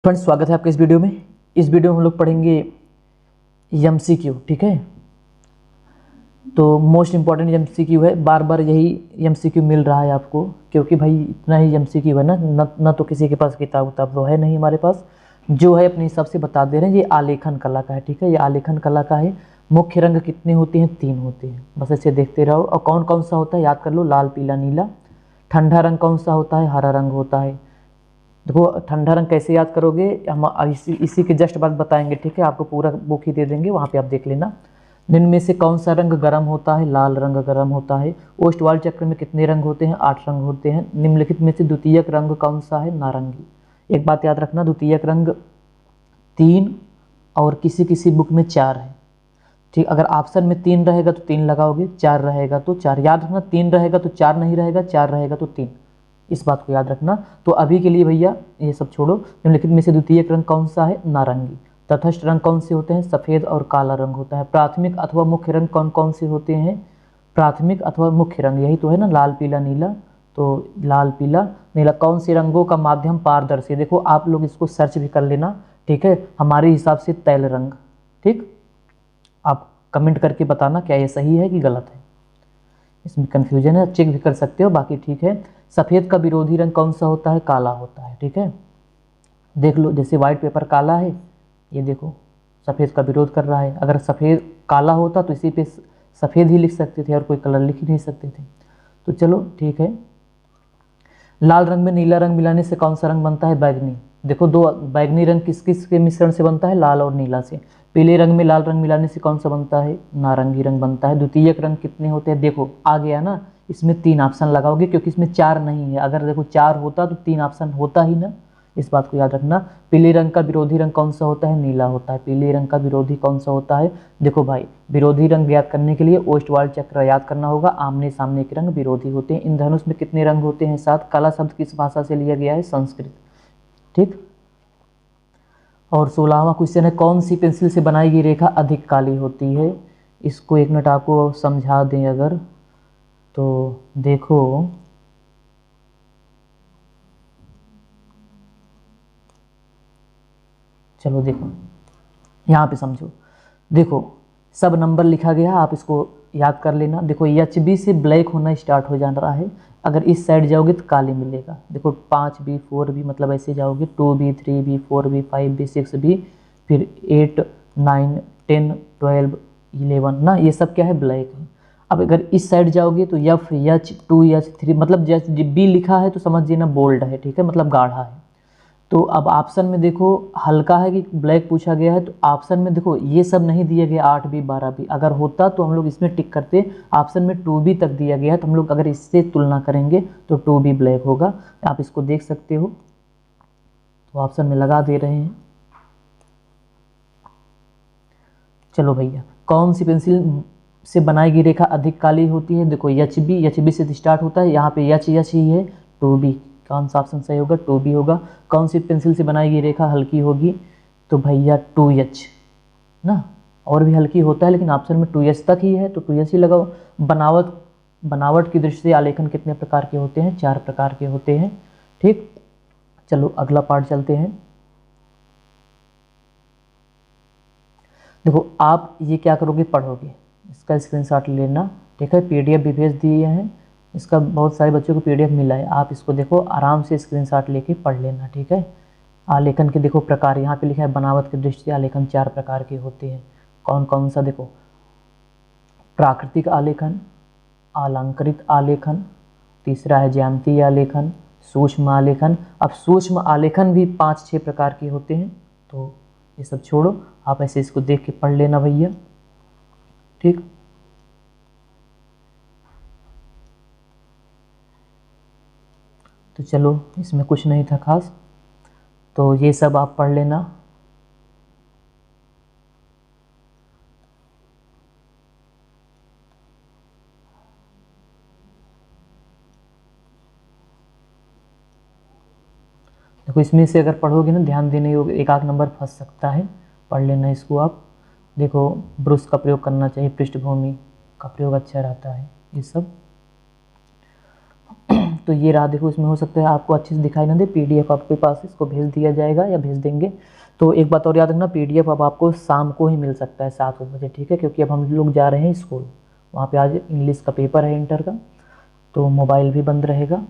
Friends, स्वागत है आपके इस वीडियो में। इस वीडियो में हम लोग पढ़ेंगे एमसीक्यू। ठीक है, तो मोस्ट इम्पॉर्टेंट एमसीक्यू है। बार बार यही एमसीक्यू मिल रहा है आपको, क्योंकि भाई इतना ही एमसीक्यू है ना तो किसी के पास किताब तो है नहीं हमारे पास, जो है अपने हिसाब से बता दे रहे हैं। ये आलेखन कला का है। ठीक है, ये आलेखन कला का है। मुख्य रंग कितने होते हैं? 3 होते हैं। बस ऐसे देखते रहो। और कौन कौन सा होता है याद कर लो, लाल पीला नीला। ठंडा रंग कौन सा होता है? हरा रंग होता है। देखो ठंडा रंग कैसे याद करोगे, हम इसी के जस्ट बाद बताएंगे। ठीक है, आपको पूरा बुक ही दे देंगे, वहाँ पे आप देख लेना। निम्न में से कौन सा रंग गर्म होता है? लाल रंग गर्म होता है। ओष्ठवाल चक्र में कितने रंग होते हैं? 8 रंग होते हैं। निम्नलिखित में से द्वितीयक रंग कौन सा है? नारंगी। एक बात याद रखना, द्वितीयक रंग 3 और किसी किसी बुक में 4 है। ठीक, अगर ऑप्शन में 3 रहेगा तो 3 लगाओगे, 4 रहेगा तो 4। याद रखना, 3 रहेगा तो 4 नहीं रहेगा, 4 रहेगा तो 3। इस बात को याद रखना। तो अभी के लिए भैया ये सब छोड़ो। निम्नलिखित में से द्वितीयक रंग कौन सा है? नारंगी। तटस्थ रंग कौन से होते हैं? सफ़ेद और काला रंग होता है। प्राथमिक अथवा मुख्य रंग कौन कौन से होते हैं? प्राथमिक अथवा मुख्य रंग यही तो है ना, लाल पीला नीला। तो लाल पीला नीला। कौन से रंगों का माध्यम पारदर्शी? देखो आप लोग इसको सर्च भी कर लेना। ठीक है, हमारे हिसाब से तैल रंग। ठीक, आप कमेंट करके बताना क्या ये सही है कि गलत है। इसमें कन्फ्यूजन है, चेक भी कर सकते हो, बाकी ठीक है। सफ़ेद का विरोधी रंग कौन सा होता है? काला होता है। ठीक है, देख लो, जैसे वाइट पेपर काला है, ये देखो सफ़ेद का विरोध कर रहा है। अगर सफ़ेद काला होता तो इसी पे सफ़ेद ही लिख सकते थे और कोई कलर लिख ही नहीं सकते थे। तो चलो ठीक है। लाल रंग में नीला रंग मिलाने से कौन सा रंग बनता है? बैगनी। देखो दो बैगनी रंग किस किस के मिश्रण से बनता है? लाल और नीला से। पीले रंग में लाल रंग मिलाने से कौन सा बनता है? नारंगी रंग बनता है। द्वितीयक रंग कितने होते हैं? देखो आ गया ना, इसमें 3 ऑप्शन लगाओगे, क्योंकि इसमें 4 नहीं है। अगर देखो 4 होता तो 3 ऑप्शन होता ही ना, इस बात को याद रखना। पीले रंग का विरोधी रंग कौन सा होता है? नीला होता है। पीले रंग का विरोधी कौन सा होता है? देखो भाई, विरोधी रंग याद करने के लिए ओष्ठवाल चक्र याद करना होगा। आमने सामने के रंग विरोधी होते हैं। इंद्रधनुष में कितने रंग होते हैं? 7। काला शब्द किस भाषा से लिया गया है? संस्कृत। ठीक, और 16वां क्वेश्चन है, कौन सी पेंसिल से बनाई गई रेखा अधिक काली होती है? इसको एक मिनट आपको समझा दें अगर, तो देखो चलो देखो यहाँ पे समझो। देखो सब नंबर लिखा गया, आप इसको याद कर लेना। देखो HB से ब्लैक होना स्टार्ट हो जा रहा है। अगर इस साइड जाओगे तो काली मिलेगा। देखो 5B 4B, मतलब ऐसे जाओगे 2B 3B 4B 5B 6B, फिर 8 9 10 12 11 ना, ये सब क्या है? ब्लैक है। अब अगर इस साइड जाओगे तो FH2H3, मतलब जैसे B लिखा है तो समझिए ना बोल्ड है। ठीक है, मतलब गाढ़ा है। तो अब ऑप्शन में देखो हल्का है कि ब्लैक पूछा गया है, तो ऑप्शन में देखो ये सब नहीं दिया गया 8B 12B। अगर होता तो हम लोग इसमें टिक करते। ऑप्शन में 2B तक दिया गया है, तो हम लोग अगर इससे तुलना करेंगे तो 2B ब्लैक होगा। आप इसको देख सकते हो, तो ऑप्शन में लगा दे रहे हैं। चलो भैया, कौन सी पेंसिल से बनाई गई रेखा अधिक काली होती है? देखो HB से स्टार्ट होता है, यहाँ पे H ही है। 2B, कौन सा ऑप्शन सही होगा? 2B होगा। कौन सी पेंसिल से बनाई गई रेखा हल्की होगी? तो भैया 2H ना, और भी हल्की होता है लेकिन ऑप्शन में 2H तक ही है, तो 2H ही लगाओ। बनावट की दृष्टि से आलेखन कितने प्रकार के होते हैं? 4 प्रकार के होते हैं। ठीक, चलो अगला पार्ट चलते हैं। देखो आप ये क्या करोगे, पढ़ोगे, इसका स्क्रीनशॉट लेना। ठीक है, PDF भी भेज दिए हैं, इसका बहुत सारे बच्चों को PDF मिला है। आप इसको देखो आराम से स्क्रीनशॉट लेके पढ़ लेना। ठीक है, आलेखन के देखो प्रकार यहाँ पे लिखा है, बनावट की दृष्टि से आलेखन 4 प्रकार के होते हैं। कौन कौन सा? देखो प्राकृतिक आलेखन, अलंकृत आलेखन, तीसरा है ज्यामितीय आलेखन, सूक्ष्म आलेखन। अब सूक्ष्म आलेखन भी 5-6 प्रकार के होते हैं, तो ये सब छोड़ो, आप ऐसे इसको देख के पढ़ लेना भैया। ठीक, तो चलो इसमें कुछ नहीं था खास, तो ये सब आप पढ़ लेना। देखो इसमें से अगर पढ़ोगे ना, ध्यान देने योग्य, एक आध नंबर फंस सकता है, पढ़ लेना इसको आप। देखो ब्रश का प्रयोग करना चाहिए, पृष्ठभूमि का प्रयोग अच्छा रहता है, ये सब। तो ये रहा, देखो इसमें हो सकता है आपको अच्छे से दिखाई ना दे, PDF आपके पास इसको भेज दिया जाएगा या भेज देंगे। तो एक बात और याद रखना, PDF अब आपको शाम को ही मिल सकता है 7 बजे, ठीक है, क्योंकि अब हम लोग जा रहे हैं स्कूल, वहाँ पे आज इंग्लिश का पेपर है इंटर का, तो मोबाइल भी बंद रहेगा,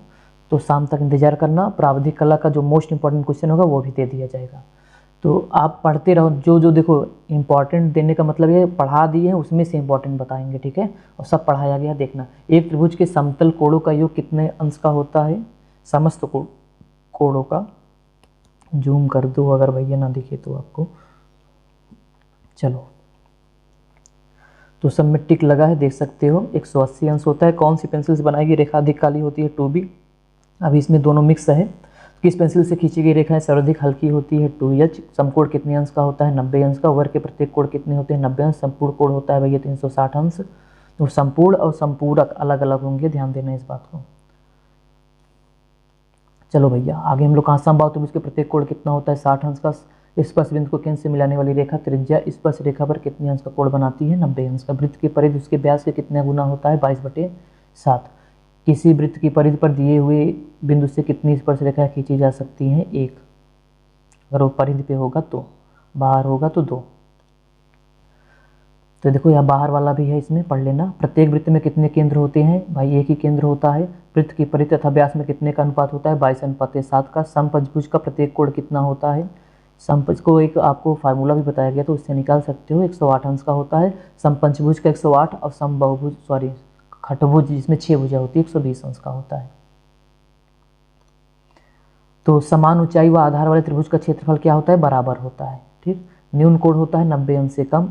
तो शाम तक इंतज़ार करना। प्रावधिक कला का जो मोस्ट इंपॉर्टेंट क्वेश्चन होगा वो भी दे दिया जाएगा। तो आप पढ़ते रहो, जो जो देखो इम्पॉर्टेंट देने का मतलब ये पढ़ा दिए हैं उसमें से इम्पॉर्टेंट बताएंगे, ठीक है, और सब पढ़ाया गया देखना। एक त्रिभुज के समतल कोणों का योग कितने अंश का होता है? समस्त कोणों का, जूम कर दो अगर भैया ना दिखे तो आपको। चलो, तो सब में टिक लगा है, देख सकते हो। 180 अंश होता है। कौन सी पेंसिल से बनाई गई रेखा अधिक काली होती है? 2B। अभी इसमें दोनों मिक्स है। किस पेंसिल से खींची गई रेखाएं सर्वाधिक हल्की होती है? 2H। समकोण कितने अंश का होता है? 90 अंश का। वर्ग के प्रत्येक कोण कितने होते हैं? 90 अंश। संपूर्ण कोण होता है भैया 360 अंश। तो संपूर्ण और संपूरक अलग अलग होंगे, ध्यान देना इस बात को। चलो भैया आगे हम लोग कहाँ, समबाहु त्रिभुज के प्रत्येक कोण कितना होता है? 60 अंश का। स्पर्श बिंदु को केंद्र से मिलाने वाली रेखा त्रिज्या स्पर्श रेखा पर कितने अंश का कोण बनाती है? 90 अंश का। वृत्त की परिधि उसके व्यास के कितने गुना होता है? 22/7। किसी वृत्त की परिधि पर दिए हुए बिंदु से कितनी स्पर्श रेखाएं खींची जा सकती हैं? 1। अगर वो परिधि पे होगा तो, बाहर होगा तो 2। तो देखो यहाँ बाहर वाला भी है, इसमें पढ़ लेना। प्रत्येक वृत्त में कितने केंद्र होते हैं? भाई एक ही केंद्र होता है। वृत्त की परिधि तथा व्यास में कितने का अनुपात होता है? 22:7 का। समपंचभुज का प्रत्येक कोण कितना होता है? समपंच को एक आपको फार्मूला भी बताया गया तो उससे निकाल सकते हो, 108 अंश का होता है। समपंचभुज का 108 और समबाहुभुज खटभुज जिसमें 6 भुजा होती है 120 अंश का होता है। तो समान ऊंचाई व आधार वाले त्रिभुज का क्षेत्रफल क्या होता है? बराबर होता है, ठीक। न्यून कोण होता है 90 अंश से कम।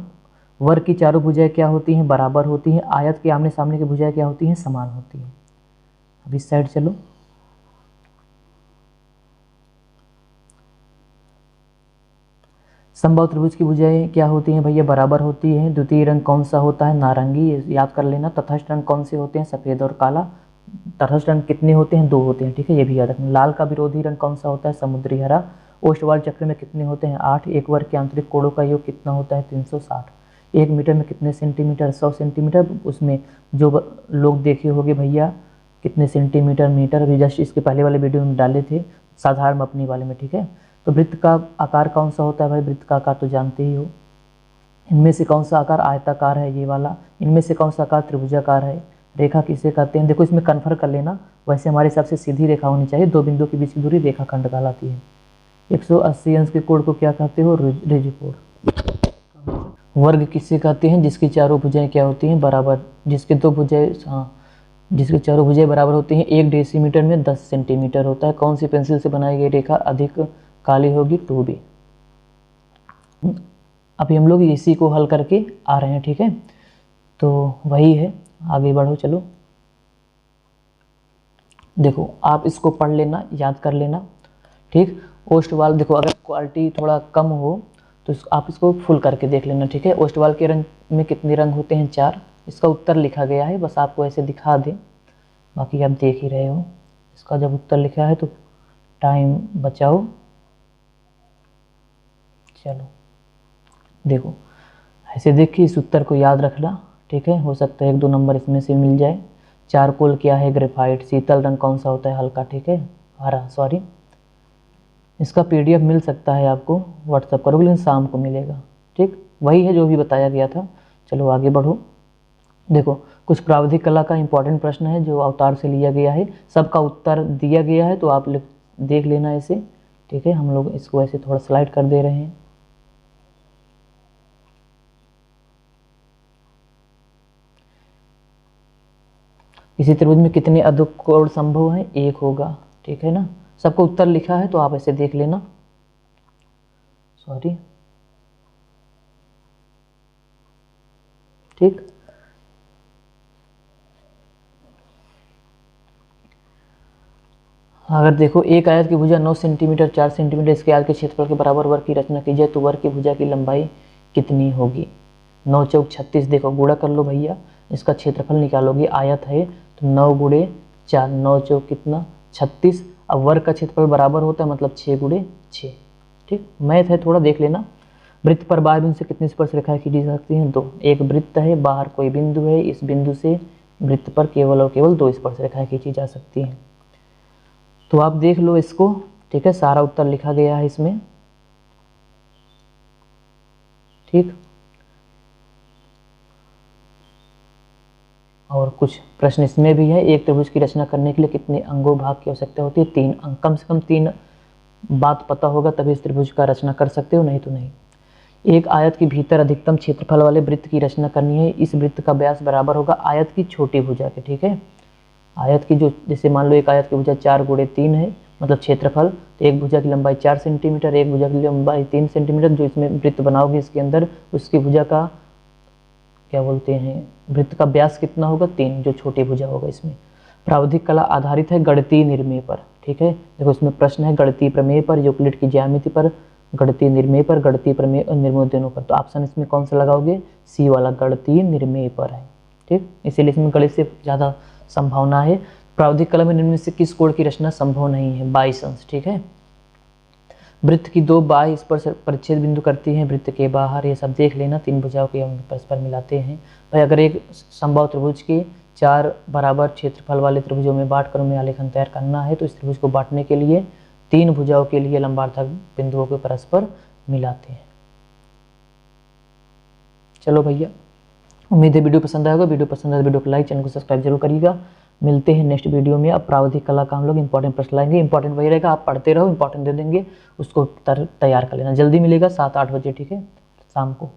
वर्ग की चारों भुजाएं क्या होती हैं? बराबर होती हैं। आयत के आमने सामने की भुजाएं क्या होती हैं? समान होती हैं। अब इस साइड चलो। समबाहु त्रिभुज की भुजाएं क्या होती हैं भैया? बराबर होती है। द्वितीय रंग कौन सा होता है? नारंगी, याद कर लेना। तटस्थ रंग कौन से होते हैं? सफेद और काला। तटस्थ रंग कितने होते हैं? 2 होते हैं, ठीक है, ये भी याद रखना। लाल का विरोधी रंग कौन सा होता है? समुद्री हरा। ओष्ठवाल चक्र में कितने होते हैं? 8। एक वर्ग के आंतरिक कोणों का योग कितना होता है? 360। 1 मीटर में कितने सेंटीमीटर? 100 सेंटीमीटर। उसमें जो लोग देखे होंगे भैया कितने सेंटीमीटर मीटर, अभी जस्ट इसके पहले वाले वीडियो में डाले थे, साधारण अपनी वाले में, ठीक है। तो वृत्त का आकार कौन सा होता है भाई? वृत्त का आकार तो जानते ही हो। इनमें से कौन सा आकार आयताकार है? ये वाला। इनमें से कौन सा आकार त्रिभुजाकार है? रेखा किसे कहते हैं? देखो इसमें कन्फर्म कर लेना, वैसे हमारे हिसाब से सीधी रेखा होनी चाहिए, 2 बिंदुओं के बीच की दूरी रेखाखंड कहलाती है। 180 अंश के कोण को क्या कहते हो? ऋजु कोण। वर्ग किसे कहते हैं? जिसकी चारों भुजाएं क्या होती हैं? बराबर। जिसके 2 भुजाएं, हाँ, जिसकी चारों भुजाएं बराबर होती हैं। 1 डेसीमीटर में 10 सेंटीमीटर होता है। कौन सी पेंसिल से बनाई गई रेखा अधिक काली होगी? 2B। अभी हम लोग इसी को हल करके आ रहे हैं, ठीक है, तो वही है, आगे बढ़ो। चलो देखो आप इसको पढ़ लेना, याद कर लेना, ठीक। ओष्ठवाल देखो, अगर क्वालिटी थोड़ा कम हो तो आप इसको फुल करके देख लेना, ठीक है। ओष्ठवाल के रंग में कितने रंग होते हैं? 4। इसका उत्तर लिखा गया है, बस आपको ऐसे दिखा दें, बाकी आप देख ही रहे हो। इसका जब उत्तर लिखा है तो टाइम बचाओ। चलो देखो, ऐसे देखिए, इस उत्तर को याद रखना, ठीक है। हो सकता है 1-2 नंबर इसमें से मिल जाए। चारकोल क्या है? ग्रेफाइट। शीतल रंग कौन सा होता है? हल्का, ठीक है, हरा, सॉरी। इसका PDF मिल सकता है आपको, व्हाट्सअप करोगे, लेकिन शाम को मिलेगा, ठीक। वही है जो भी बताया गया था। चलो आगे बढ़ो। देखो कुछ प्रावधिक कला का इंपॉर्टेंट प्रश्न है जो अवतार से लिया गया है, सबका उत्तर दिया गया है, तो आप देख लेना इसे, ठीक है। हम लोग इसको ऐसे थोड़ा स्लाइड कर दे रहे हैं। इसी त्रिभुज में कितने अधिक कोण संभव है? 1 होगा, ठीक है ना। सबको उत्तर लिखा है तो आप ऐसे देख लेना, सॉरी, ठीक। अगर देखो एक आयत की भुजा 9 सेंटीमीटर 4 सेंटीमीटर, इसके आयत के क्षेत्रफल के बराबर वर्ग की रचना की जाए तो वर्ग की भुजा की लंबाई कितनी होगी? 9 चौक 36। देखो गुणा कर लो भैया, इसका क्षेत्रफल निकालोगे, आयत है तो 9 गुणे 4, 9 चौक कितना? 36। अब वर्ग का क्षेत्रफल बराबर होता है, मतलब 6 गुणे 6, ठीक। मैथ है, थोड़ा देख लेना। वृत्त पर बाह्य बिंदु से कितनी स्पर्श रेखाएं खींची जा सकती हैं? 2। एक वृत्त है, बाहर कोई बिंदु है, इस बिंदु से वृत्त पर केवल और केवल 2 स्पर्श रेखाएं खींची जा सकती हैं। तो आप देख लो इसको, ठीक है, सारा उत्तर लिखा गया है इसमें, ठीक। और कुछ प्रश्न इसमें भी है, एक त्रिभुज की रचना करने के लिए कितने अंगों भाग की आवश्यकता होती है? 3 अंग, कम से कम 3 बात पता होगा तभी इस त्रिभुज का रचना कर सकते हो, नहीं तो नहीं। एक आयत के भीतर अधिकतम क्षेत्रफल वाले वृत्त की रचना करनी है, इस वृत्त का व्यास बराबर होगा आयत की छोटी भुजा के, ठीक है। आयत की जो, जैसे मान लो एक आयत की भुजा 4 × 3 है, मतलब क्षेत्रफल, तो एक भुजा की लंबाई 4 सेंटीमीटर, एक भुजा की लंबाई 3 सेंटीमीटर, जो इसमें वृत्त बनाओगे इसके अंदर, उसकी भुजा का क्या बोलते हैं, वृत्त का व्यास कितना होगा? 3, जो छोटी भुजा होगा इसमें। प्रावधिक कला आधारित है गणितीय निर्मेय पर, ठीक है। देखो इसमें प्रश्न है गणितीय प्रमेय पर, यूक्लिड की ज्यामिति पर, गणितीय निर्मेय पर, गणितीय प्रमेय और निर्मेय दोनों पर। तो ऑप्शन इसमें कौन सा लगाओगे? सी वाला, गणितीय निर्मेय पर है, ठीक। इसीलिए इसमें गणित से ज़्यादा संभावना है। प्रावधिक कला में निम्न से किस कोण की रचना संभव नहीं है? बाईस अंश, ठीक है। वृत्त की 2 बाह्य स्पर्श परिच्छेद बिंदु करती हैं वृत्त के बाहर, ये सब देख लेना। 3 भुजाओं के हम परस्पर मिलाते हैं। भाई अगर एक संभव त्रिभुज के 4 बराबर क्षेत्रफल वाले त्रिभुजों में बांट कर उन्हें आलेखन तैयार करना है, तो इस त्रिभुज को बांटने के लिए 3 भुजाओं के लिए लंबार्थक बिंदुओं को परस्पर मिलाते हैं। चलो भैया, उम्मीद है वीडियो पसंद आएगा। वीडियो पसंद आए तो वीडियो को लाइक, चैनल को सब्सक्राइब जरूर करिएगा। मिलते हैं नेक्स्ट वीडियो में। अब प्रावधिक कला का हम लोग इंपॉर्टेंट प्रश्न लाएंगे। इंपॉर्टेंट वही रहेगा, आप पढ़ते रहो, इंपॉर्टेंट दे देंगे, उसको तैयार कर लेना। जल्दी मिलेगा 7-8 बजे, ठीक है, शाम को।